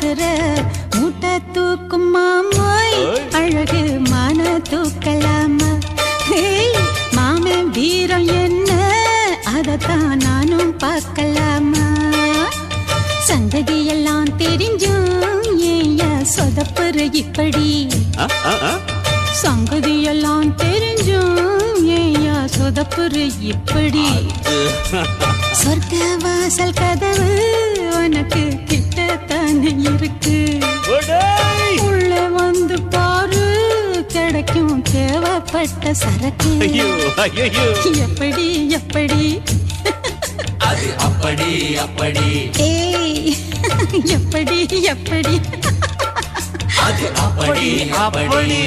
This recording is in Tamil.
பாக்குற மூட்டை தூக்கும் மாமாய் அழகு மான தூக்கலாமா மாமன் வீரம் என்ன அதத்தான் நானும் பார்க்கலாமா சந்ததி எல்லாம் தெரிஞ்சும் ஏயா சொதப்புற இப்படி சங்கதி எல்லாம் தெரிஞ்சும் ஏயா சொதப்புற இப்படி சொர்க்க வாசல் கதவு உனக்கு கிட்டத்தானே இருக்கு உள்ள வந்து பாரு கிடைக்கும் தேவைப்பட்ட சரக்கு எப்படி எப்படி அது அப்படி அப்படி ஏய் எப்படி எப்படி அது அப்படி அப்படி